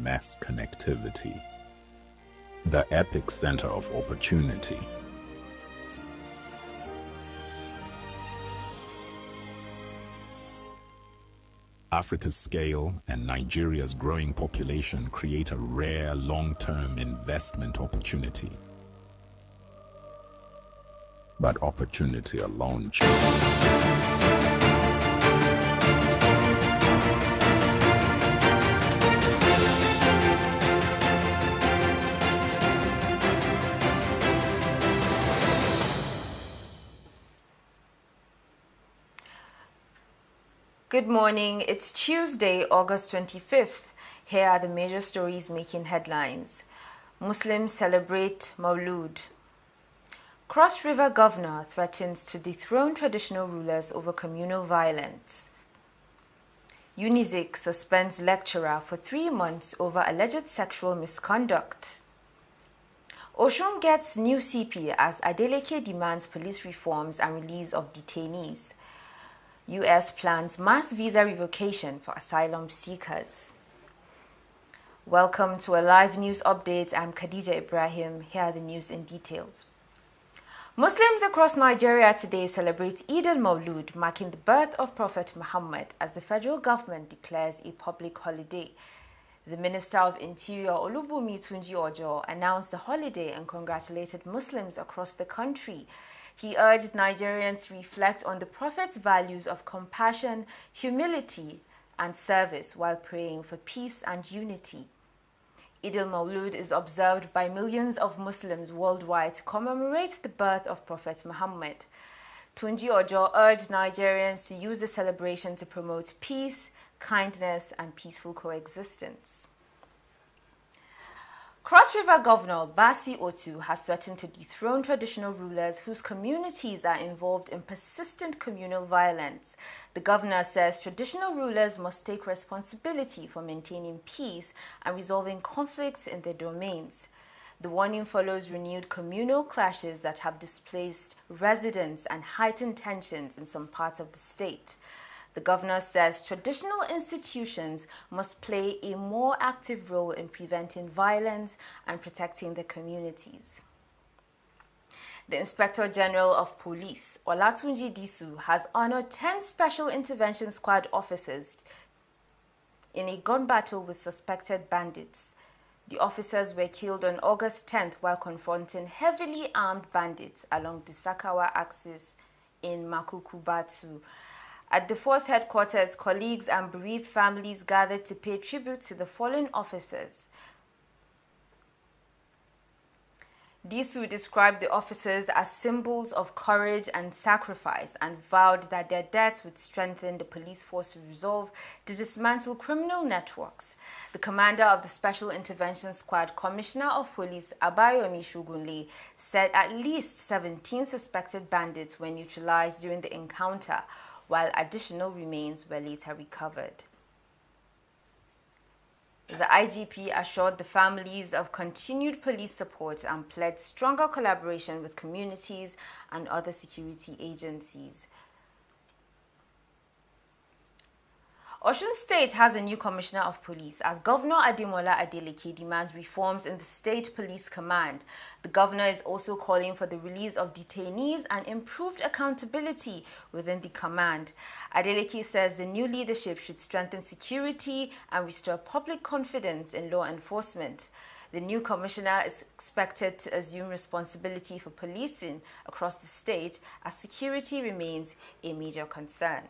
mass connectivity, the epic center of opportunity. Africa's scale and Nigeria's growing population create a rare long-term investment opportunity. But opportunity alone Good morning. It's Tuesday, August 25th. Here are the major stories making headlines. Muslims celebrate Maulud. Cross River governor threatens to dethrone traditional rulers over communal violence. Unizik suspends lecturer for 3 months over alleged sexual misconduct. Oshun gets new CP as Adeleke demands police reforms and release of detainees. U.S. plans mass visa revocation for asylum seekers. Welcome to a live news update. I'm Khadija Ibrahim. Here are the news in details. Muslims across Nigeria today celebrate Eid al-Mawlud, marking the birth of Prophet Muhammad, as the federal government declares a public holiday. The Minister of Interior, Olubunmi Tunji Ojo, announced the holiday and congratulated Muslims across the country. He urged Nigerians to reflect on the Prophet's values of compassion, humility, and service while praying for peace and unity. Eid al-Mawlud is observed by millions of Muslims worldwide to commemorate the birth of Prophet Muhammad. Tunji Ojo urged Nigerians to use the celebration to promote peace, kindness, and peaceful coexistence. Cross River Governor Basi Otu has threatened to dethrone traditional rulers whose communities are involved in persistent communal violence. The governor says traditional rulers must take responsibility for maintaining peace and resolving conflicts in their domains. The warning follows renewed communal clashes that have displaced residents and heightened tensions in some parts of the state. The governor says traditional institutions must play a more active role in preventing violence and protecting the communities. The Inspector General of Police, Olatunji Disu, has honored 10 Special Intervention Squad officers in a gun battle with suspected bandits. The officers were killed on August 10th while confronting heavily armed bandits along the Sakawa axis in Makukubatu. At the force headquarters, colleagues and bereaved families gathered to pay tribute to the fallen officers. Disu described the officers as symbols of courage and sacrifice and vowed that their deaths would strengthen the police force to resolve to dismantle criminal networks. The commander of the Special Intervention Squad, Commissioner of Police Abayomi Shugunle, said at least 17 suspected bandits were neutralized during the encounter, while additional remains were later recovered. The IGP assured the families of continued police support and pledged stronger collaboration with communities and other security agencies. Osun State has a new commissioner of police as Governor Ademola Adeleke demands reforms in the state police command. The governor is also calling for the release of detainees and improved accountability within the command. Adeleke says the new leadership should strengthen security and restore public confidence in law enforcement. The new commissioner is expected to assume responsibility for policing across the state as security remains a major concern.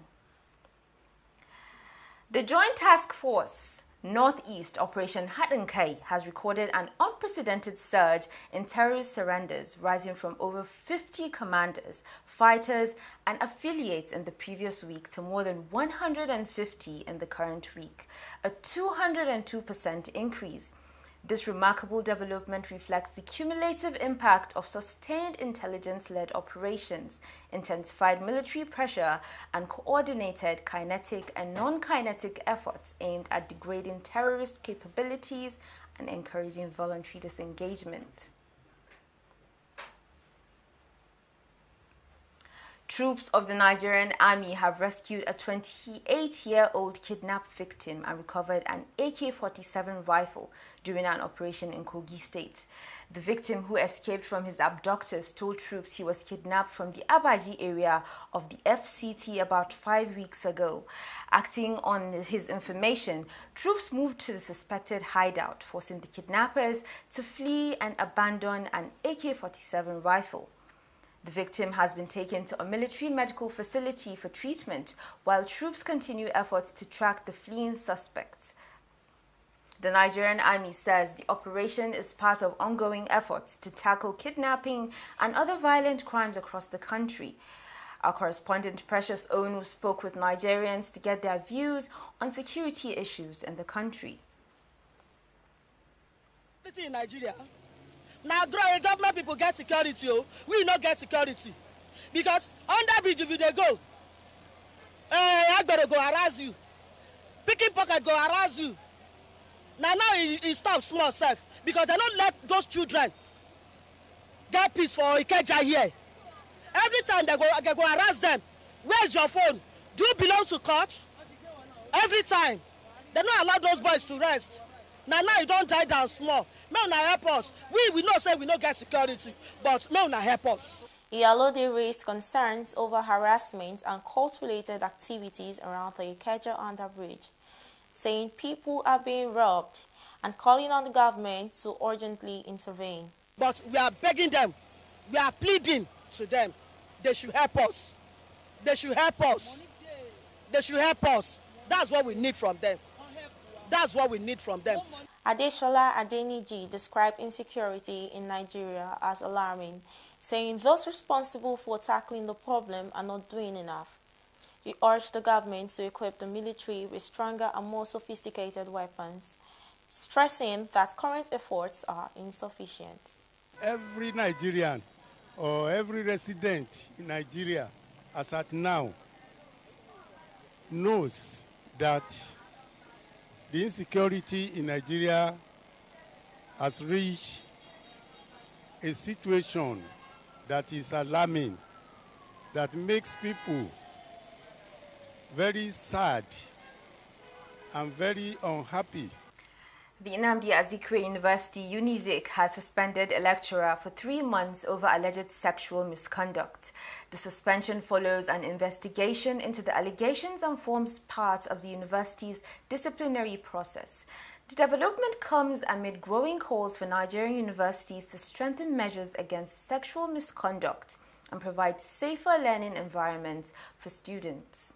The Joint Task Force Northeast Operation Haɗin-Kai has recorded an unprecedented surge in terrorist surrenders, rising from over 50 commanders, fighters, and affiliates in the previous week to more than 150 in the current week, a 202% increase. This remarkable development reflects the cumulative impact of sustained intelligence-led operations, intensified military pressure, and coordinated kinetic and non-kinetic efforts aimed at degrading terrorist capabilities and encouraging voluntary disengagement. Troops of the Nigerian army have rescued a 28-year-old kidnapped victim and recovered an AK-47 rifle during an operation in Kogi State. The victim, who escaped from his abductors, told troops he was kidnapped from the Abaji area of the FCT about 5 weeks ago. Acting on his information, troops moved to the suspected hideout, forcing the kidnappers to flee and abandon an AK-47 rifle. The victim has been taken to a military medical facility for treatment, while troops continue efforts to track the fleeing suspects. The Nigerian army says the operation is part of ongoing efforts to tackle kidnapping and other violent crimes across the country. Our correspondent Precious Onu spoke with Nigerians to get their views on security issues in the country. In Nigeria, now government people get security, we not get security. Because under bridge, if they go, Agbero go harass you. Picking pocket go harass you. Now it stops small self because they don't let those children get peace for Ikeja here. Every time they go harass them. Where's your phone? Do you belong to court? Every time. They don't allow those boys to rest. Now you don't die down small. May una help us. We not say we not get security, but may una help us. Iyalode raised concerns over harassment and cult-related activities around the Ikeja underbridge, saying people are being robbed and calling on the government to urgently intervene. But we are begging them, we are pleading to them. They should help us. They should help us. They should help us. That's what we need from them. That's what we need from them. Adeshola Adeniji described insecurity in Nigeria as alarming, saying those responsible for tackling the problem are not doing enough. He urged the government to equip the military with stronger and more sophisticated weapons, stressing that current efforts are insufficient. Every Nigerian or every resident in Nigeria, as at now, knows that the insecurity in Nigeria has reached a situation that is alarming, that makes people very sad and very unhappy. The Nnamdi Azikiwe University UNIZIK has suspended a lecturer for 3 months over alleged sexual misconduct. The suspension follows an investigation into the allegations and forms part of the university's disciplinary process. The development comes amid growing calls for Nigerian universities to strengthen measures against sexual misconduct and provide safer learning environments for students.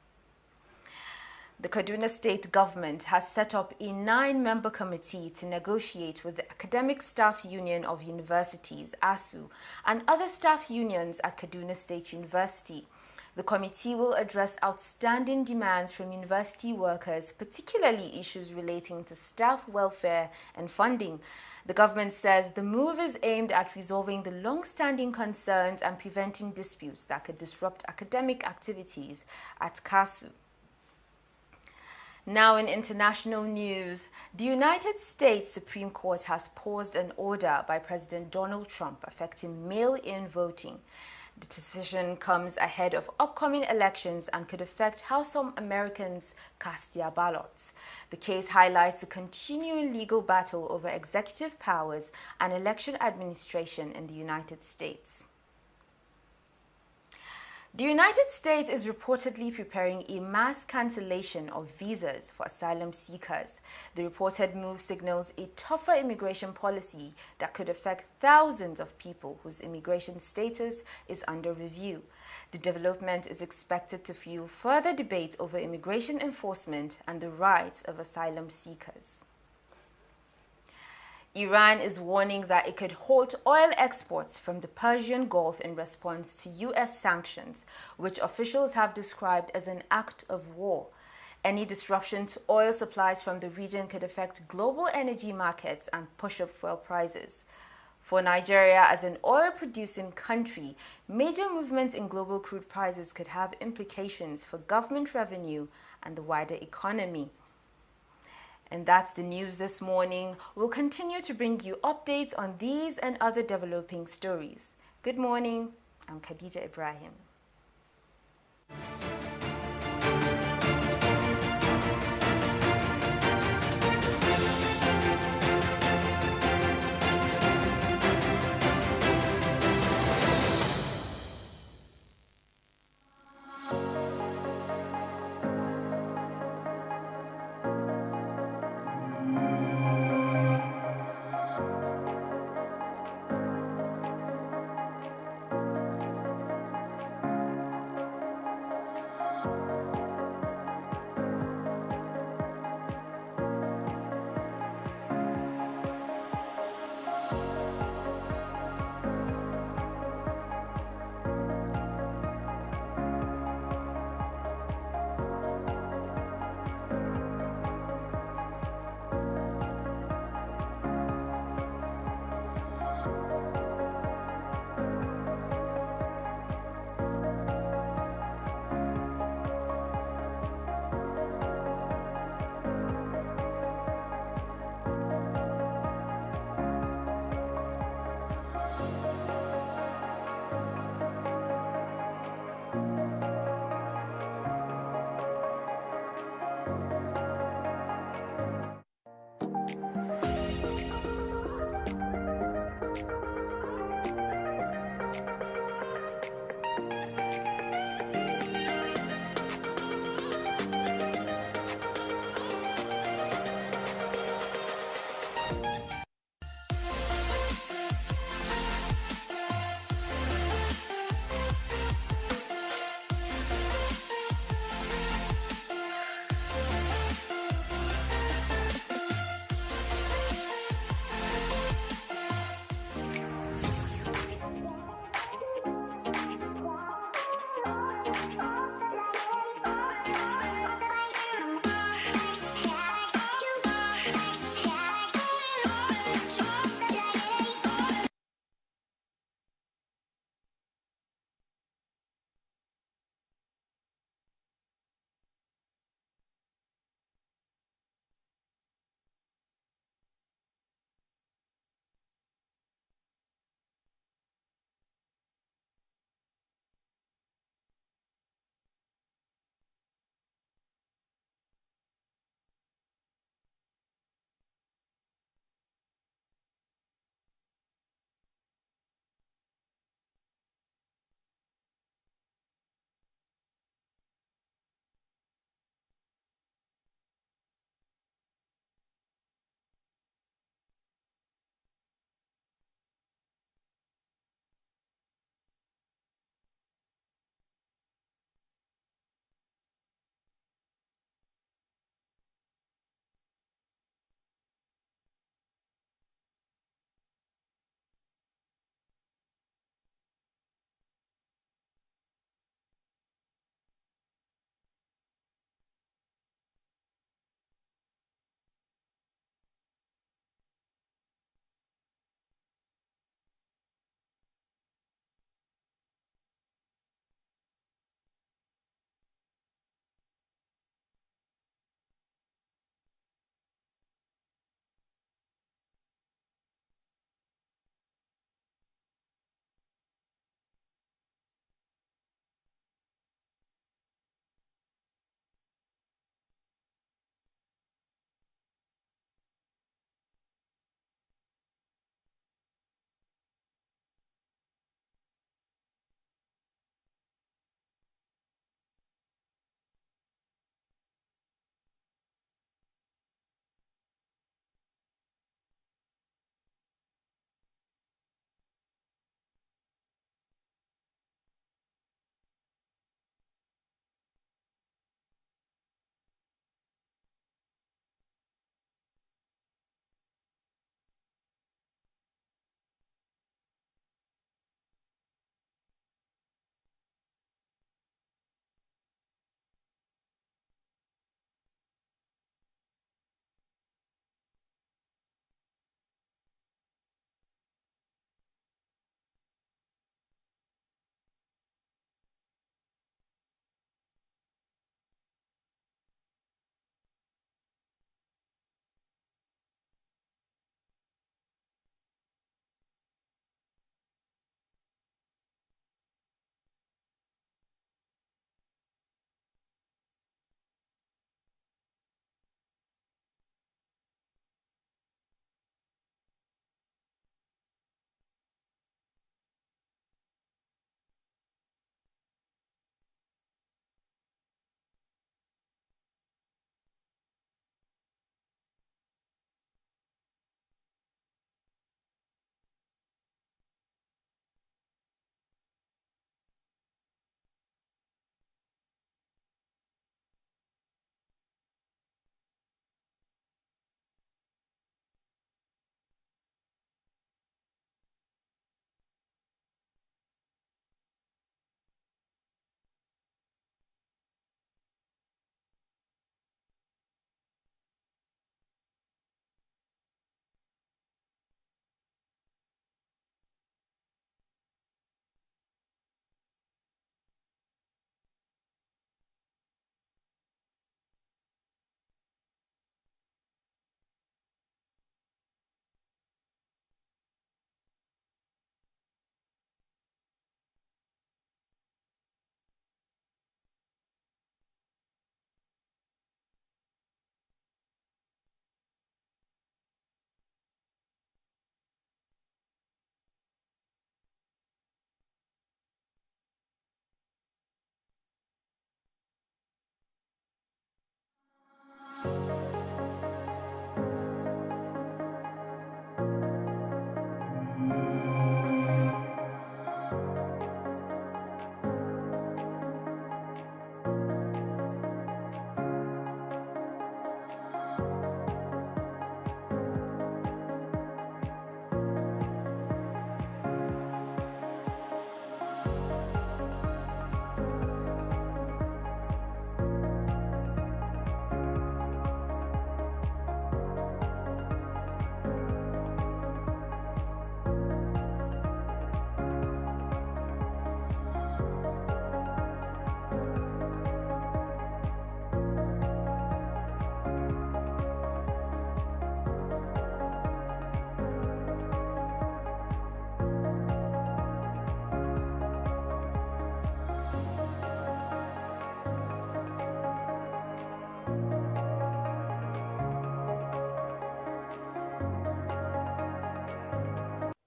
The Kaduna State government has set up a 9-member committee to negotiate with the Academic Staff Union of Universities, ASU, and other staff unions at Kaduna State University. The committee will address outstanding demands from university workers, particularly issues relating to staff welfare and funding. The government says the move is aimed at resolving the long-standing concerns and preventing disputes that could disrupt academic activities at KASU. Now in international news, the United States Supreme Court has paused an order by President Donald Trump affecting mail-in voting. The decision comes ahead of upcoming elections and could affect how some Americans cast their ballots. The case highlights the continuing legal battle over executive powers and election administration in the United States. The United States is reportedly preparing a mass cancellation of visas for asylum seekers. The reported move signals a tougher immigration policy that could affect thousands of people whose immigration status is under review. The development is expected to fuel further debate over immigration enforcement and the rights of asylum seekers. Iran is warning that it could halt oil exports from the Persian Gulf in response to U.S. sanctions, which officials have described as an act of war. Any disruption to oil supplies from the region could affect global energy markets and push up fuel prices. For Nigeria, as an oil-producing country, major movements in global crude prices could have implications for government revenue and the wider economy. And that's the news this morning. We'll continue to bring you updates on these and other developing stories. Good morning. I'm Khadija Ibrahim.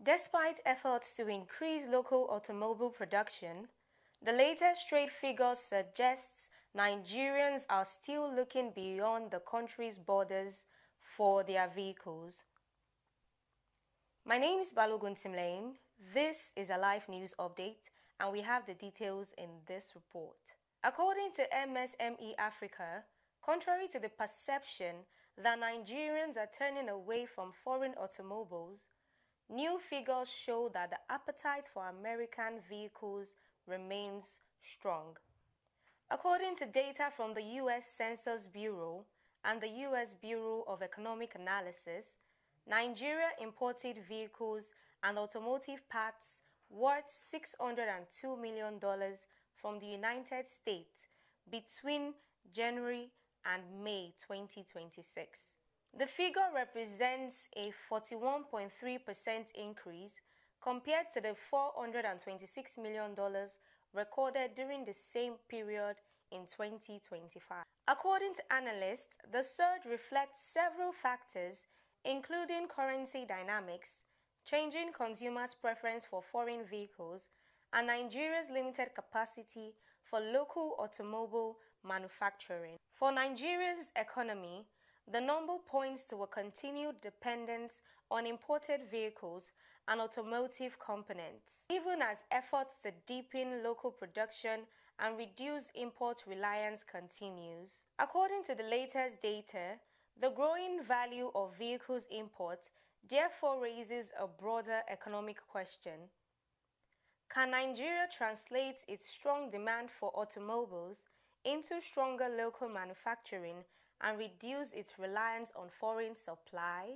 Despite efforts to increase local automobile production, the latest trade figures suggests Nigerians are still looking beyond the country's borders for their vehicles. My name is Balogun Timlane. This is a live news update, and we have the details in this report. According to MSME Africa, contrary to the perception that Nigerians are turning away from foreign automobiles, new figures show that the appetite for American vehicles remains strong. According to data from the U.S. Census Bureau and the U.S. Bureau of Economic Analysis, Nigeria imported vehicles and automotive parts worth $602 million from the United States between January and May 2026. The figure represents a 41.3% increase compared to the $426 million recorded during the same period in 2025. According to analysts, the surge reflects several factors, including currency dynamics, changing consumers' preference for foreign vehicles, and Nigeria's limited capacity for local automobile manufacturing. For Nigeria's economy, the number points to a continued dependence on imported vehicles and automotive components, even as efforts to deepen local production and reduce import reliance continues. According to the latest data, the growing value of vehicles import therefore raises a broader economic question. Can Nigeria translate its strong demand for automobiles into stronger local manufacturing and reduce its reliance on foreign supply?